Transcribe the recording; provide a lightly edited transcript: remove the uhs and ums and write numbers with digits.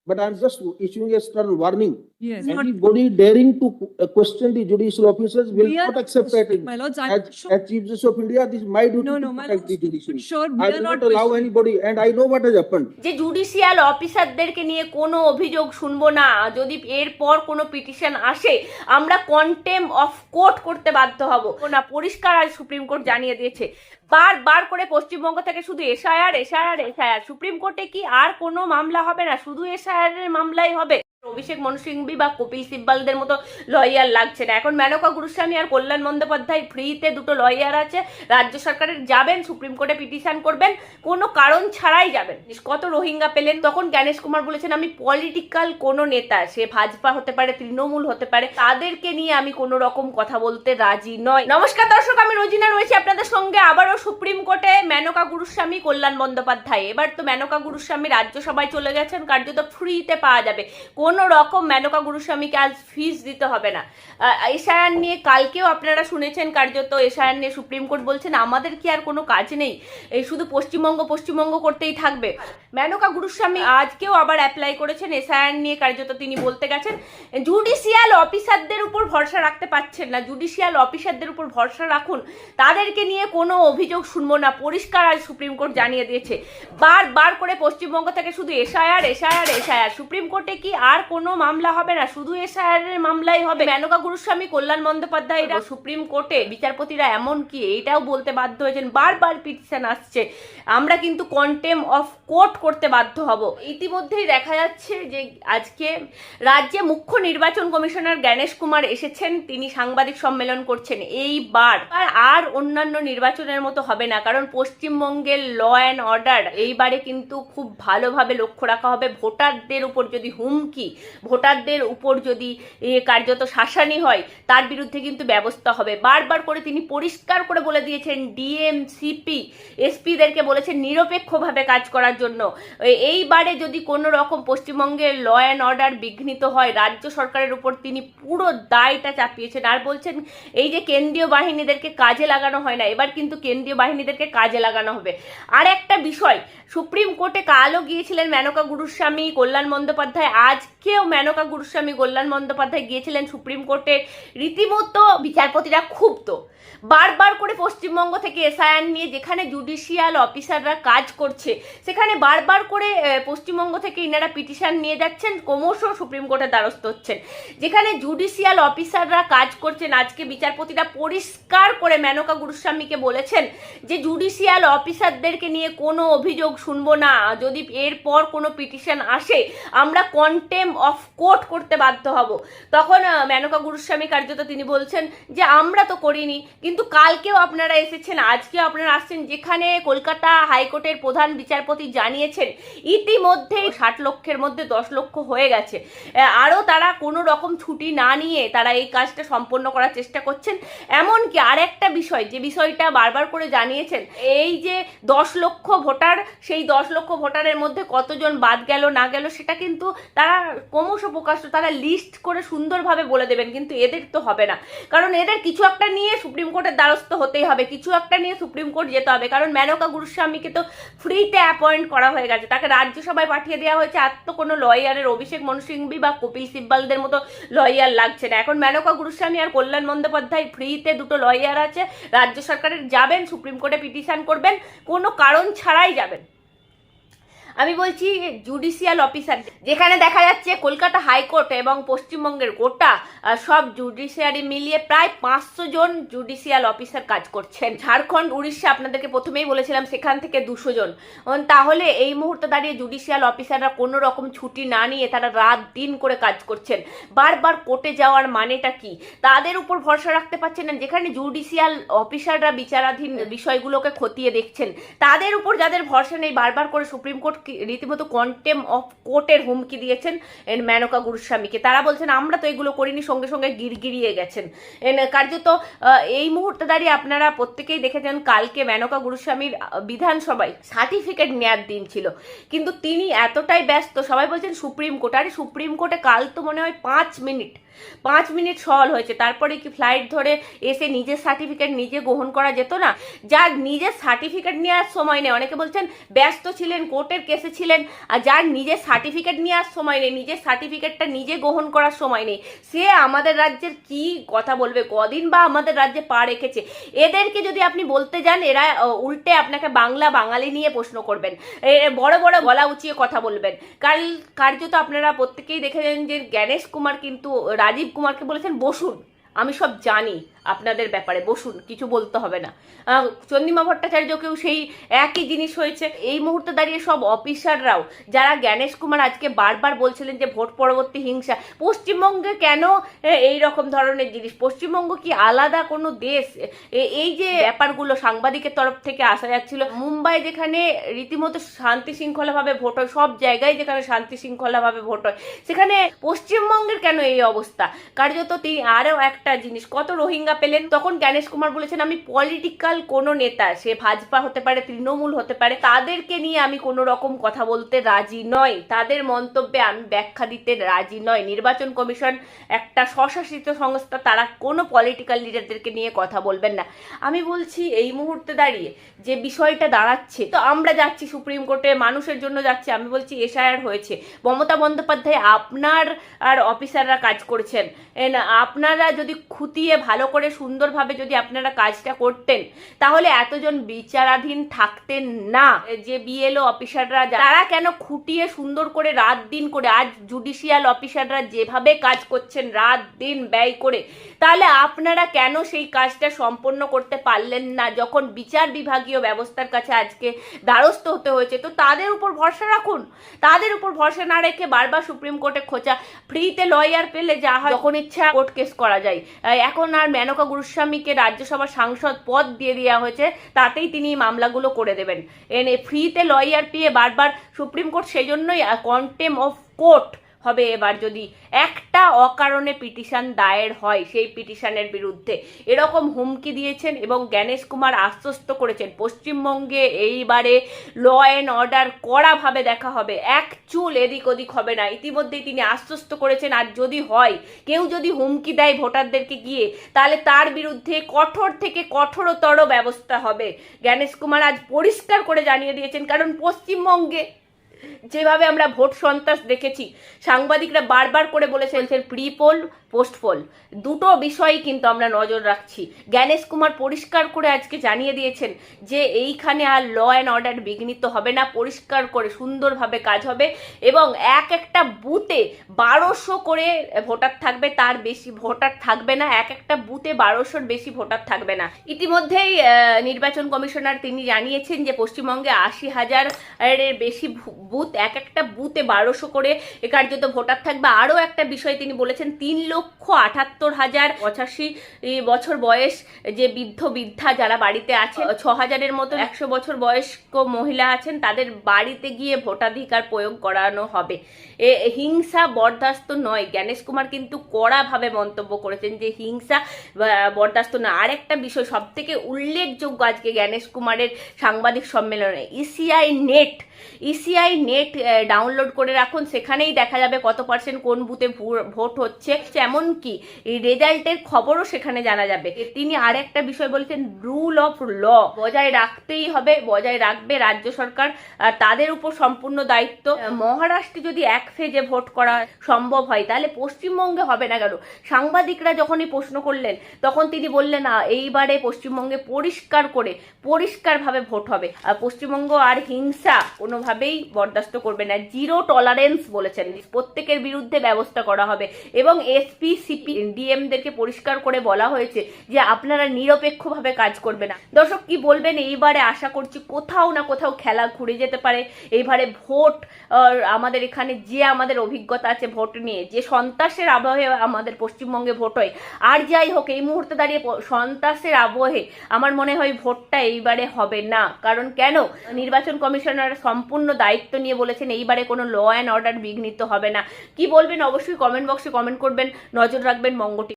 but I'm just issuing a stern warning. Yes. Anybody daring to question the judicial officers will We are- not accept it. My lords, I'm As sure. Chief Justice of India, this is my duty No, to no, my protect the lords, judiciary. sure, we I are will not not allow questioning. anybody, and I know what has happened. যে judicial অফিসারদেরকে নিয়ে কোনো অভিযোগ শুনবো না, যদি এরপর কোনো petition আসে আমরা কন্টেম অফ কোর্ট করতে বাধ্য হব না, পরিষ্কার আজ সুপ্রিম কোর্ট জানিয়ে দিয়েছে। বারবার করে পশ্চিমবঙ্গ থেকে শুধু এসআইআর এসআইআর এসআইআর, সুপ্রিম কোর্টে কি আর কোনো মামলা হবে না, শুধু এসআইআর এর মামলাই হবে? অভিষেক মনু সিংভি বা কপিল সিব্বালদের মতো লয়ার লাগছে না। এখন মেনকা গুরুস্বামী আর কল্যাণ বন্দ্যোপাধ্যায় ফ্রিতে দুটো লয়ার আছে, রাজ্য সরকারের যাবেন, সুপ্রিম কোর্টে পিটিশন করবেন, কোনো কারণ ছাড়াই যাবেন। কত রোহিঙ্গা পেলেন, তখন জ্ঞানেশ কুমার বলেছেন আমি পলিটিক্যাল কোনো নেতা, সে ভাজপা হতে পারে, তৃণমূল হতে পারে, তাদেরকে নিয়ে আমি কোনো রকম কথা বলতে রাজি নয়। নমস্কার দর্শক, আমি রোজিনা রয়েছি আপনাদের সঙ্গে আবারও সুপ্রিম কোর্টে মেনকা গুরুস্বামী কল্যাণ বন্দ্যোপাধ্যায়। এবার তো মেনকা গুরুস্বামী রাজ্যসভায় চলে গেছেন, কার্যত ফ্রিতে পাওয়া যাবে, কোনো রকম মেনকা গুরুস্বামীকে আজ ফিস দিতে হবে না। এসআইআর নিয়ে কালকেও আপনারা শুনেছেন, কার্যত এসআইআর নিয়ে সুপ্রিম কোর্ট বলছেন আমাদের কি আর কোনো কাজ নেই, এই শুধু পশ্চিমবঙ্গ পশ্চিমবঙ্গ করতেই থাকবে। মেনকা গুরুস্বামী আজকেও আবার অ্যাপ্লাই করেছেন এসআইআর নিয়ে, কার্যত তিনি বলতে গেছেন জুডিশিয়াল অফিসারদের উপর ভরসা রাখতে পারছেন না, জুডিশিয়াল অফিসারদের উপর ভরসা রাখুন, তাদেরকে নিয়ে কোনো অভিযোগ শুনবো না, পরিষ্কার আজ সুপ্রিম কোর্ট জানিয়ে দিয়েছে। বারবার করে পশ্চিমবঙ্গ থেকে শুধু এসআইআর এসআইআর এসআইআর, সুপ্রিম কোর্টে কি আর কোনো মামলা হবে না, শুধু এসআইআর এর মামলাই হবে? মেনকা গুরুস্বামী কল্যাণ বন্দ্যোপাধ্যায় সুপ্রিম কোর্টে বিচারপতিরা এমন কি এটাও বলতে বাধ্য হয়েছেন, বারবার পিটিশন আসছে, আমরা কিন্তু কন্টেম অফ কোর্ট করতে বাধ্য হব। ইতিমধ্যেই দেখা যাচ্ছে যে আজকে রাজ্যে মুখ্য নির্বাচন কমিশনার জ্ঞানেশ কুমার এসেছেন, তিনি সাংবাদিক সম্মেলন করছেন। এইবার আর অন্যান্য নির্বাচনের মতো হবে না, কারণ পশ্চিমবঙ্গের ল অ্যান্ড অর্ডার এইবারে কিন্তু খুব ভালোভাবে লক্ষ্য রাখা হবে। ভোটারদের উপর যদি হুমকি, ভোটারদের উপর যদি কার্যত শাসানি হয়, তার বিরুদ্ধে কিন্তু ব্যবস্থা হবে। বারবার করে তিনি পরিষ্কার করে বলে দিয়েছেন, ডিএম সিপি এসপিদেরকে বলেছেন নিরপেক্ষভাবে কাজ করার জন্য। এইবারে যদি কোনো রকম পশ্চিমবঙ্গের ল অ্যান্ড অর্ডার বিঘ্নিত হয়, রাজ্য সরকারের উপর তিনি পুরো দায়টা চাপিয়েছেন। আর বলছেন এই যে কেন্দ্রীয় বাহিনীদেরকে কাজে লাগানো হয় না, এবার কিন্তু কেন্দ্রীয় বাহিনীদেরকে কাজে লাগানো হবে। আর একটা বিষয়, সুপ্রিম কোর্টে কালও গিয়েছিলেন মেনকা গুরুস্বামী কল্যাণ বন্দ্যোপাধ্যায়, আজকেও মেনকা গুরুস্বামী কল্যাণ বন্দ্যোপাধ্যায় গিয়েছিলেন সুপ্রিম কোর্টে। রীতিমতো বিচারপতিরা ক্ষুব্ধ, বারবার করে পশ্চিমবঙ্গ থেকে এসআইআর নিয়ে যেখানে জুডিশিয়াল অফিসাররা কাজ করছে, সেখানে বারবার করে পশ্চিমবঙ্গ থেকে ইনারা পিটিশন নিয়ে যাচ্ছেন, ক্রমশ সুপ্রিম কোর্টের দ্বারস্থ হচ্ছেন। যেখানে জুডিশিয়াল অফিসাররা কাজ করছেন, আজকে বিচারপতিরা পরিষ্কার করে মেনকা গুরুস্বামীকে বলেছেন যে জুডিশিয়াল অফিসারদেরকে নিয়ে কোনো অভিযোগ শুনবো না, যদি এরপর কোনো পিটিশন আসে আমরা কন্টেম অফ কোর্ট করতে বাধ্য হব। তখন মেনকা গুরুস্বামী কার্যত তিনি বলছেন যে আমরা তো করিনি, কিন্তু কালকেও আপনারা এসেছেন, আজকেও আপনারা আসছেন, যেখানে কলকাতা হাইকোর্টের প্রধান বিচারপতি জানিয়েছেন ইতিমধ্যেই 60 লক্ষের মধ্যে 10 লক্ষ হয়ে গেছে, আরও তারা কোনো রকম ছুটি না নিয়ে তারা এই কাজটা সম্পন্ন করার চেষ্টা করছেন। এমনকি আর একটা বিষয়, যে বিষয়টা বারবার করে জানিয়েছেন, এই যে 10 লক্ষ ভোটার, সেই 10 লক্ষ ভোটারের মধ্যে কতজন বাদ গেল না গেল সেটা কিন্তু তারা ক্রমশ প্রকাশ্য তারা লিস্ট করে সুন্দরভাবে বলে দেবেন, কিন্তু এদের তো হবে না, কারণ এদের কিছু একটা নিয়ে সুপ্রিম কোর্টের দ্বারস্থ হতেই হবে, কিছু একটা নিয়ে সুপ্রিম কোর্ট যেতে হবে। কারণ মেনকা গুরুস্বামীকে তো ফ্রিতে অ্যাপয়েন্ট করা হয়ে গেছে, তাকে রাজ্যসভায় পাঠিয়ে দেওয়া হয়েছে, আর তো কোনো লয়ারের অভিষেক মনু সিংভি বা কপিল সিব্বালদের মতো লয়ার লাগছে না। এখন মেনকা গুরুস্বামী আর কল্যাণ বন্দ্যোপাধ্যায় ফ্রিতে দুটো লয়ার আছে, রাজ্য সরকারের যাবেন, সুপ্রিম কোর্টে পিটিশন করবেন, কোনো কারণ ছাড়াই যাবেন। আমি বলছি জুডিশিয়াল অফিসার, যেখানে দেখা যাচ্ছে কলকাতা হাইকোর্ট এবং পশ্চিমবঙ্গের গোটা সব জুডিশিয়ারি মিলিয়ে প্রায় 500 জন জুডিশিয়াল অফিসার কাজ করছেন। ঝাড়খণ্ড, উড়িষ্যা আপনাদেরকে প্রথমেই বলেছিলাম, সেখান থেকে 200 জন। তাহলে এই মুহূর্তে দাঁড়িয়ে জুডিশিয়াল অফিসাররা কোনো রকম ছুটি না নিয়ে তারা রাত দিন করে কাজ করছেন। বারবার কোর্টে যাওয়ার মানেটা কি, তাদের উপর ভরসা রাখতে পারছেন না। যেখানে জুডিশিয়াল অফিসাররা বিচারাধীন বিষয়গুলোকে খতিয়ে দেখছেন, তাদের উপর যাদের ভরসা নেই, বারবার করে সুপ্রিম কোর্ট রীতিমতো কন্টেম অফ কোর্টের হুমকি দিয়েছেন মেনকা গুরুস্বামীকে। তারা বলছেন আমরা তো এগুলো করিনি, সঙ্গে সঙ্গে গিরগিরিয়ে গেছেন। কার্যত এই মুহূর্তে দাঁড়িয়ে আপনারা প্রত্যেকেই দেখেছেন, কালকে মেনকা গুরুস্বামীর বিধানসভায় সার্টিফিকেট নেওয়ার দিন ছিল, কিন্তু তিনি এতটাই ব্যস্ত, সবাই বলছেন সুপ্রিম কোর্ট, আরে সুপ্রিম কোর্টে কাল তো মনে হয় 5 মিনিট 5 মিনিট সওয়াল হয়েছে, তারপরে কি ফ্লাইট ধরে এসে নিজের সার্টিফিকেট নিজে গ্রহণ করা যেত না? যার নিজের সার্টিফিকেট নেওয়ার সময় নেই, অনেকে বলছেন ব্যস্ত ছিলেন, কোর্টের কেসে ছিলেন, আর যার নিজের সার্টিফিকেট নেওয়ার সময় নেই, নিজের সার্টিফিকেটটা নিজে গ্রহণ করার সময় নেই, সে আমাদের রাজ্যের কি কথা বলবে? কদিন বা আমাদের রাজ্যে পা রেখেছে? এদেরকে যদি আপনি বলতে যান, এরা উল্টে আপনাকে বাঙালি নিয়ে প্রশ্ন করবেন, বড় বড় গলা উঁচিয়ে কথা বলবেন। কার্যত আপনারা প্রত্যেকেই দেখেছেন যে জ্ঞানেশ কুমার কিন্তু রাজীব কুমারকে বলেছেন বসুন, আমি সব জানি আপনাদের ব্যাপারে, বসুন, কিছু বলতে হবে না। চন্দ্রিমা ভট্টাচার্যকেও সেই একই জিনিস হয়েছে। এই মুহূর্তে দাঁড়িয়ে সব অফিসাররাও, যারা জ্ঞানেশ কুমার আজকে বারবার বলছিলেন যে ভোট পরবর্তী হিংসা, পশ্চিমবঙ্গে কেন এই রকম ধরনের জিনিস? পশ্চিমবঙ্গ কি আলাদা কোনো দেশ? এই যে ব্যাপারগুলো সাংবাদিকের তরফ থেকে আসা যাচ্ছিল, মুম্বাই যেখানে রীতিমতো শান্তি শৃঙ্খলাভাবে ভোট হয়, সব জায়গায় যেখানে শান্তি শৃঙ্খলাভাবে ভোট হয়, সেখানে পশ্চিমবঙ্গের কেন এই অবস্থা? কার্যত তিনি আরও একটা জিনিস, কত রোহিঙ্গা পেলেন, তখন জ্ঞানেশ কুমার বলেছেন আমি পলিটিক্যাল কোনো নেতা, সে ভাজপা হতে পারে, তৃণমূল হতে পারে, তাদেরকে নিয়ে আমি কোনো রকম কথা বলতে রাজি নয়, তাদের মন্তব্যে আমি ব্যাখ্যা দিতে রাজি নয়। নির্বাচন কমিশন একটা স্বশাসিত সংস্থা, তারা কোনো পলিটিক্যাল লিডারদেরকে নিয়ে কথা বলবেন না। আমি বলছি এই মুহূর্তে দাঁড়িয়ে যে বিষয়টা দাঁড়াচ্ছে, তো আমরা যাচ্ছি সুপ্রিম কোর্টে, মানুষের জন্য যাচ্ছি, আমি বলছি এসআইআর হয়েছে, মমতা বন্দ্যোপাধ্যায় আপনার আর অফিসাররা কাজ করছেন, আপনারা যদি খুঁটিয়ে ভালো করে সুন্দরভাবে যদি আপনারা কাজটা করতেন, তাহলে এতজন বিচারাধীন থাকতেন না। যে বিএলও অফিসাররা তারা কেন খুঁটিয়ে সুন্দর করে রাত দিন করে, আজ জুডিশিয়াল অফিসাররা যেভাবে কাজ করছেন রাত দিন ব্যয় করে, তাহলে আপনারা কেন সেই কাজটা সম্পন্ন করতে পারলেন না? যখন বিচার বিভাগীয় ব্যবস্থার কাছে আজকে দ্বারস্থ হতে হয়েছে, তো তাদের উপর ভরসা রাখুন। তাদের উপর ভরসা না রেখে বারবার সুপ্রিম কোর্টে খোঁচা, ফ্রিতে লয়ার পেলে যা হয় যখন ইচ্ছা কোর্ট কেস করা যায়। এখন আর মেনকা গুরুস্বামীকে রাজ্যসভার সাংসদ পদ দিয়ে দেওয়া হয়েছে, তাতেই তিনি মামলাগুলো করে দেবেন। ফ্রিতে লয়ার পেয়ে বারবার সুপ্রিম কোর্ট, সেই জন্যই কন্টেম অফ কোর্ট হবে এবার যদি একটা অকারণে পিটিশন দায়ের হয় সেই পিটিশনের বিরুদ্ধে। এরকম হুমকি দিয়েছেন এবং জ্ঞানেশ কুমার আশ্বস্ত করেছেন পশ্চিমবঙ্গে এইবারে ল অ্যান্ড অর্ডার কড়াভাবে দেখা হবে, এক চুল এদিক ওদিক হবে না, ইতিমধ্যেই তিনি আশ্বস্ত করেছেন। আর যদি হয়, কেউ যদি হুমকি দেয় ভোটারদেরকে গিয়ে, তাহলে তার বিরুদ্ধে কঠোর থেকে কঠোরতর ব্যবস্থা হবে। জ্ঞানেশ কুমার আজ পরিষ্কার করে জানিয়ে দিয়েছেন, কারণ পশ্চিমবঙ্গে যেভাবে আমরা ভোট সন্ত্রাস দেখেছি, সাংবাদিকরা বারবার করে বলেছেন প্রি পোল পোস্ট পোল দুটো বিষয়ই কিন্তু আমরা নজর রাখছি। জ্ঞানেশ কুমার পরিষ্কার করে আজকে জানিয়ে দিয়েছেন যে এইখানে আর ল অ্যান্ড অর্ডার বিঘ্নিত হবে না, পরিষ্কার করে সুন্দরভাবে কাজ হবে এবং একটা বুথে 1200 করে ভোটার থাকবে, তার বেশি ভোটার থাকবে না। একটা বুথে 1200-র বেশি ভোটার থাকবে না। ইতিমধ্যেই নির্বাচন কমিশনার তিনি জানিয়েছেন যে পশ্চিমবঙ্গে 80,000-এর বেশি বুথ, একটা বুথে 1200 করে কার্যত ভোটার থাকবে। আরও একটা বিষয় তিনি বলেছেন, 3,78,000 85 বছর বয়স যে বৃদ্ধা যারা বাড়িতে আছেন, 6,000-এর মতো 100 বছর বয়স্ক মহিলা আছেন, তাদের বাড়িতে গিয়ে ভোটাধিকার প্রয়োগ করানো হবে। হিংসা বরদাস্ত নয়। জ্ঞানেশ কুমার কিন্তু কড়াভাবে মন্তব্য করেছেন যে হিংসা বরদাস্ত না। আরেকটা বিষয় সব থেকে উল্লেখযোগ্য আজকে জ্ঞানেশ কুমারের সাংবাদিক সম্মেলনে, ইসিআই নেট ডাউনলোড করে রাখুন, সেখানেই দেখা যাবে কত পার্সেন্ট কোন বুথে ভোট হচ্ছে, এমনকি রেজাল্টের খবরও সেখানে জানা যাবে। তিনি আর একটা বিষয় বলছেন, রুল অফ ল বজায় রাখতেই হবে, বজায় রাখবে রাজ্য সরকার, তাদের উপর সম্পূর্ণ দায়িত্ব। মহারাষ্ট্রে যদি এক ফেজে ভোট করা সম্ভব হয়, তাহলে পশ্চিমবঙ্গে হবে না কেন? সাংবাদিকরা যখনই প্রশ্ন করলেন, তখন তিনি বললেন এইবারে পশ্চিমবঙ্গে পরিষ্কারভাবে ভোট হবে, আর পশ্চিমবঙ্গ আর হিংসা কোনোভাবেই বরদাস্ত করবে না। জিরো টলারেন্স বলেছেন, প্রত্যেকের বিরুদ্ধে ব্যবস্থা করা হবে এবং এসপি সিপি ডিএমদেরকে পরিষ্কার করে বলা হয়েছে যে আপনারা নিরপেক্ষভাবে কাজ করবে না। দর্শক কি বলবেন? এইবারে আশা করছি কোথাও না কোথাও খেলা ঘুরে যেতে পারে। এইবারে ভোট আমাদের এখানে যে আমাদের অভিজ্ঞতা আছে ভোট নিয়ে, যে সন্ত্রাসের আবহে আমাদের পশ্চিমবঙ্গে ভোট হয়, আর যাই হোক এই মুহূর্তে দাঁড়িয়ে সন্ত্রাসের আবহে আমার মনে হয় ভোটটা এইবারে হবে না। কারণ কেন? নির্বাচন কমিশনার সম্পূর্ণ দায়িত্ব নিয়ে বলেছেন এইবারে কোনো ল অ্যান্ড অর্ডার বিঘ্নিত হবে না। কি বলবেন অবশ্যই কমেন্ট বক্সে কমেন্ট করবেন। নজর রাখবেন বঙ্গ টিভি।